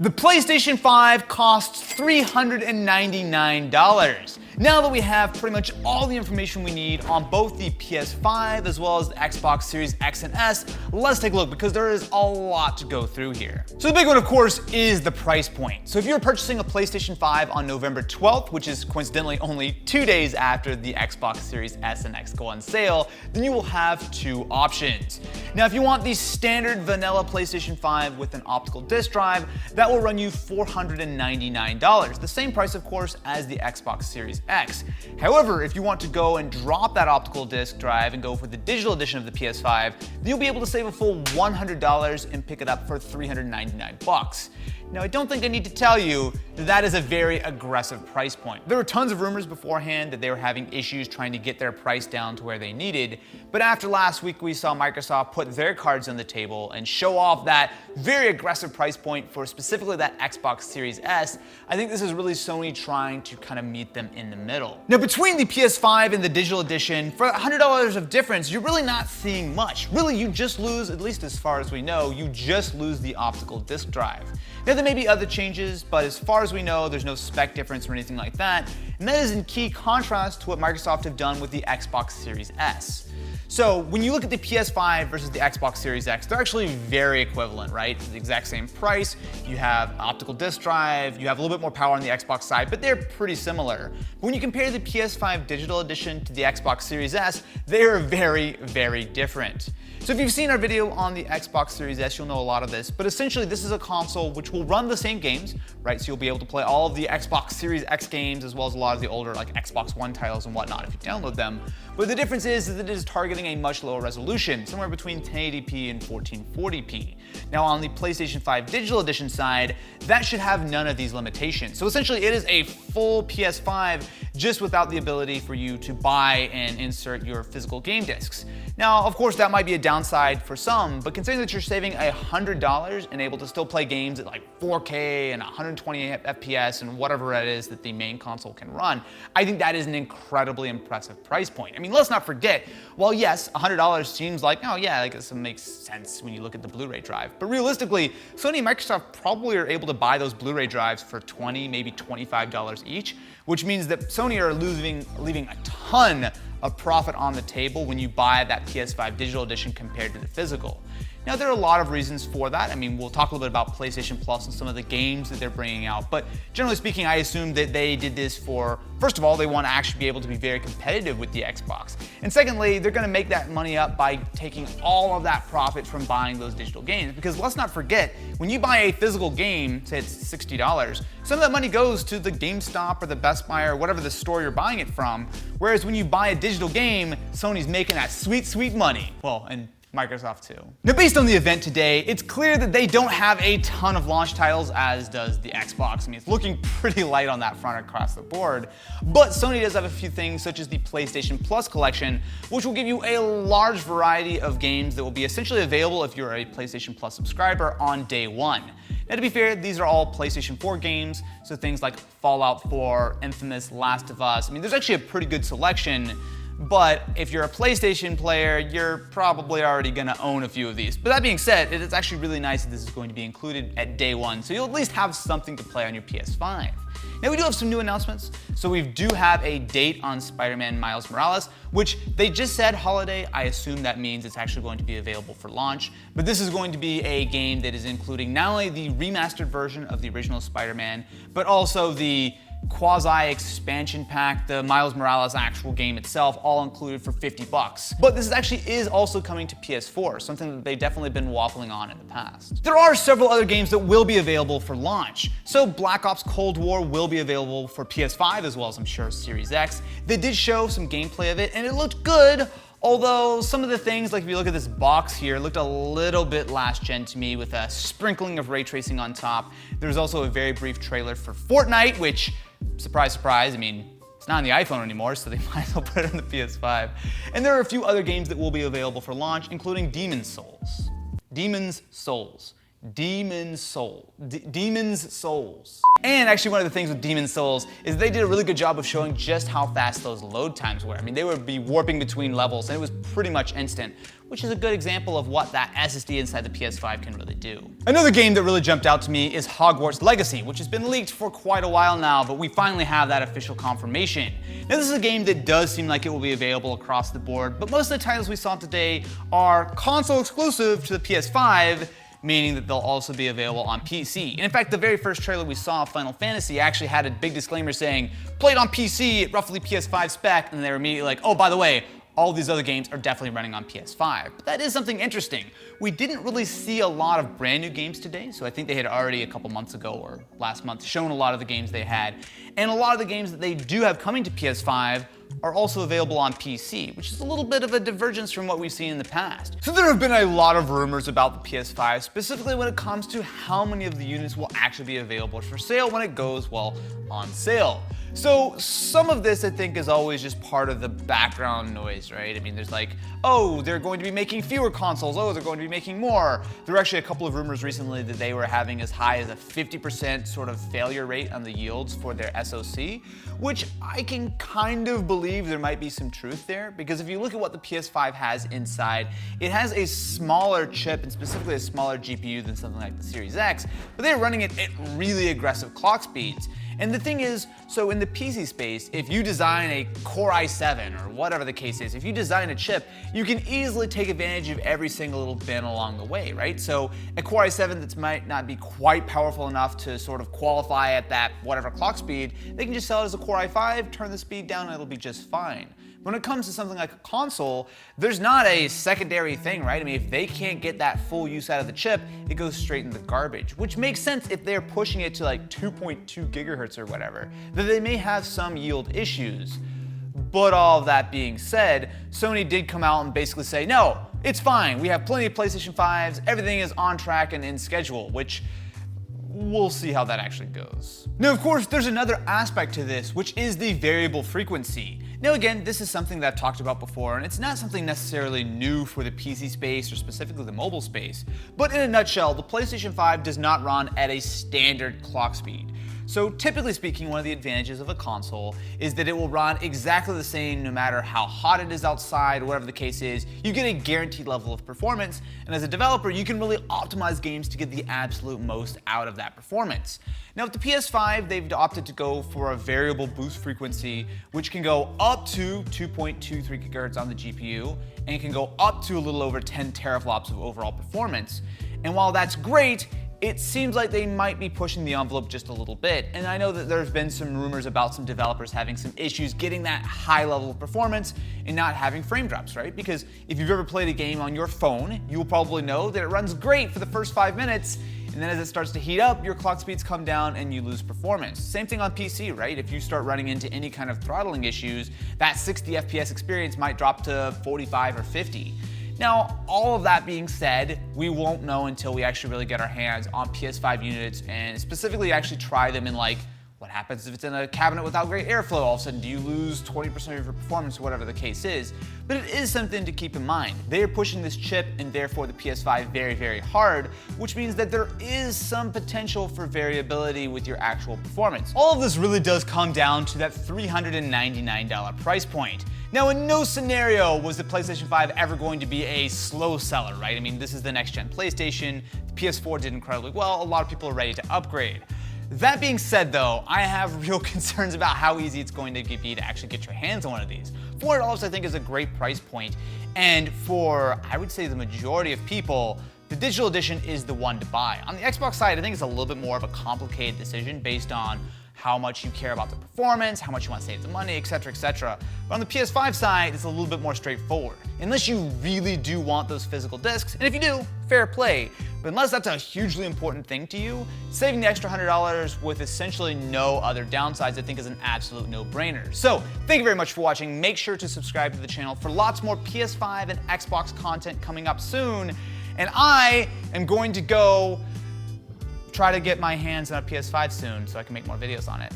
The PlayStation 5 costs $399. Now that we have pretty much all the information we need on both the PS5 as well as the Xbox Series X and S, let's take a look because there is a lot to go through here. So the big one, of course, is the price point. So if you're purchasing a PlayStation 5 on November 12th, which is coincidentally only 2 days after the Xbox Series S and X go on sale, then you will have two options. Now, if you want the standard vanilla PlayStation 5 with an optical disc drive, that will run you $499. The same price, of course, as the Xbox Series X. However, if you want to go and drop that optical disc drive and go for the digital edition of the PS5, then you'll be able to save a full $100 and pick it up for $399. Now, I don't think I need to tell you that that is a very aggressive price point. There were tons of rumors beforehand that they were having issues trying to get their price down to where they needed, but after last week we saw Microsoft put their cards on the table and show off that very aggressive price point for specifically that Xbox Series S. I think this is really Sony trying to kind of meet them in the middle. Now, between the PS5 and the digital edition, for $100 of difference, you're really not seeing much. Really, you just lose, at least as far as we know, you just lose the optical disc drive. Now, there may be other changes, but as far as we know, there's no spec difference or anything like that. And that is in key contrast to what Microsoft have done with the Xbox Series S. So when you look at the PS5 versus the Xbox Series X, they're actually very equivalent, right? It's the exact same price. You have optical disc drive, you have a little bit more power on the Xbox side, but they're pretty similar. But when you compare the PS5 digital edition to the Xbox Series S, they are very, very different. So if you've seen our video on the Xbox Series S, you'll know a lot of this, but essentially this is a console which will run the same games, right? So you'll be able to play all of the Xbox Series X games as well as a lot of the older like Xbox One titles and whatnot if you download them. But the difference is that it is targeting a much lower resolution, somewhere between 1080p and 1440p. Now on the PlayStation 5 digital edition side, that should have none of these limitations. So essentially it is a full PS5 just without the ability for you to buy and insert your physical game discs. Now, of course, that might be a downside for some, but considering that you're saving $100 and able to still play games at like 4K and 120 FPS and whatever it is that the main console can run, I think that is an incredibly impressive price point. I mean, let's not forget, while yes, $100 seems like, oh yeah, I guess it makes sense when you look at the Blu-ray drive, but realistically, Sony and Microsoft probably are able to buy those Blu-ray drives for $20, maybe $25 each, which means that Sony are leaving a ton of profit on the table when you buy that PS5 digital edition compared to the physical. Now, there are a lot of reasons for that. I mean, we'll talk a little bit about PlayStation Plus and some of the games that they're bringing out, but generally speaking, I assume that they did this for, first of all, they want to actually be able to be very competitive with the Xbox. And secondly, they're going to make that money up by taking all of that profit from buying those digital games. Because let's not forget, when you buy a physical game, say it's $60, some of that money goes to the GameStop or the Best Buy or whatever the store you're buying it from. Whereas when you buy a digital game, Sony's making that sweet, sweet money. Well, and Microsoft too. Now, based on the event today, it's clear that they don't have a ton of launch titles, as does the Xbox. I mean, it's looking pretty light on that front across the board. But Sony does have a few things, such as the PlayStation Plus collection, which will give you a large variety of games that will be essentially available if you're a PlayStation Plus subscriber on day one. Now, to be fair, these are all PlayStation 4 games, so things like Fallout 4, Infamous, Last of Us. I mean, there's actually a pretty good selection. But if you're a PlayStation player, you're probably already gonna own a few of these. But that being said, it is actually really nice that this is going to be included at day one, so you'll at least have something to play on your PS5. Now, we do have some new announcements. So we do have a date on Spider-Man Miles Morales, which they just said holiday. I assume that means it's actually going to be available for launch. But this is going to be a game that is including not only the remastered version of the original Spider-Man, but also the quasi-expansion pack, the Miles Morales actual game itself, all included for $50. But this actually is also coming to PS4, something that they've definitely been waffling on in the past. There are several other games that will be available for launch. So Black Ops Cold War will be available for PS5 as well as I'm sure Series X. They did show some gameplay of it and it looked good. Although some of the things, like if you look at this box here, looked a little bit last gen to me with a sprinkling of ray tracing on top. There's also a very brief trailer for Fortnite, which, surprise, surprise, I mean, it's not on the iPhone anymore, so they might as well put it on the PS5. And there are a few other games that will be available for launch, including Demon's Souls. Demon's Souls. Demon's Souls. And actually one of the things with Demon's Souls is they did a really good job of showing just how fast those load times were. I mean, they would be warping between levels and it was pretty much instant, which is a good example of what that SSD inside the PS5 can really do. Another game that really jumped out to me is Hogwarts Legacy, which has been leaked for quite a while now, but we finally have that official confirmation. Now this is a game that does seem like it will be available across the board, but most of the titles we saw today are console exclusive to the PS5, meaning that they'll also be available on PC. And in fact, the very first trailer we saw of Final Fantasy actually had a big disclaimer saying, played on PC at roughly PS5 spec, and they were immediately like, oh, by the way, all these other games are definitely running on PS5. But that is something interesting. We didn't really see a lot of brand new games today, so I think they had already a couple months ago or last month shown a lot of the games they had. And a lot of the games that they do have coming to PS5 are also available on PC, which is a little bit of a divergence from what we've seen in the past. So there have been a lot of rumors about the PS5, specifically when it comes to how many of the units will actually be available for sale when it goes, well, on sale. So some of this I think is always just part of the background noise, right? I mean, there's like, oh, they're going to be making fewer consoles, oh, they're going to be making more. There were actually a couple of rumors recently that they were having as high as a 50% sort of failure rate on the yields for their SoC, which I can kind of believe there might be some truth there, because if you look at what the PS5 has inside, it has a smaller chip and specifically a smaller GPU than something like the Series X, but they're running it at really aggressive clock speeds. And the thing is, so in the PC space, if you design a Core i7 or whatever the case is, if you design a chip, you can easily take advantage of every single little bin along the way, right? So a Core i7 that might not be quite powerful enough to sort of qualify at that whatever clock speed, they can just sell it as a Core i5, turn the speed down, and it'll be just fine. When it comes to something like a console, there's not a secondary thing, right? I mean, if they can't get that full use out of the chip, it goes straight in the garbage, which makes sense if they're pushing it to like 2.2 gigahertz or whatever, that they may have some yield issues. But all of that being said, Sony did come out and basically say, no, it's fine. We have plenty of PlayStation 5s, everything is on track and in schedule, which we'll see how that actually goes. Now, of course, there's another aspect to this, which is the variable frequency. Now again, this is something that I've talked about before, and it's not something necessarily new for the PC space or specifically the mobile space, but in a nutshell, the PlayStation 5 does not run at a standard clock speed. So typically speaking, one of the advantages of a console is that it will run exactly the same no matter how hot it is outside or whatever the case is. You get a guaranteed level of performance, and as a developer, you can really optimize games to get the absolute most out of that performance. Now with the PS5, they've opted to go for a variable boost frequency, which can go up to 2.23 GHz on the GPU, and it can go up to a little over 10 teraflops of overall performance. And while that's great, it seems like they might be pushing the envelope just a little bit, and I know that there's been some rumors about some developers having some issues getting that high level of performance and not having frame drops, right? Because if you've ever played a game on your phone, you will probably know that it runs great for the first 5 minutes, and then as it starts to heat up, your clock speeds come down and you lose performance. Same thing on PC, right? If you start running into any kind of throttling issues, that 60 FPS experience might drop to 45 or 50. Now, all of that being said, we won't know until we actually really get our hands on PS5 units and specifically actually try them in like, what happens if it's in a cabinet without great airflow? All of a sudden, do you lose 20% of your performance or whatever the case is? But it is something to keep in mind. They are pushing this chip and therefore the PS5 very, very hard, which means that there is some potential for variability with your actual performance. All of this really does come down to that $399 price point. Now, in no scenario was the PlayStation 5 ever going to be a slow seller, right? I mean, this is the next-gen PlayStation. The PS4 did incredibly well. A lot of people are ready to upgrade. That being said, though, I have real concerns about how easy it's going to be to actually get your hands on one of these. $400 I think is a great price point, and for, I would say, the majority of people, the digital edition is the one to buy. On the Xbox side, I think it's a little bit more of a complicated decision based on how much you care about the performance, how much you want to save the money, etc., etc. But on the PS5 side, it's a little bit more straightforward. Unless you really do want those physical discs, and if you do, fair play. But unless that's a hugely important thing to you, saving the extra $100 with essentially no other downsides, I think is an absolute no-brainer. So, thank you very much for watching. Make sure to subscribe to the channel for lots more PS5 and Xbox content coming up soon. And I am going to go try to get my hands on a PS5 soon so I can make more videos on it.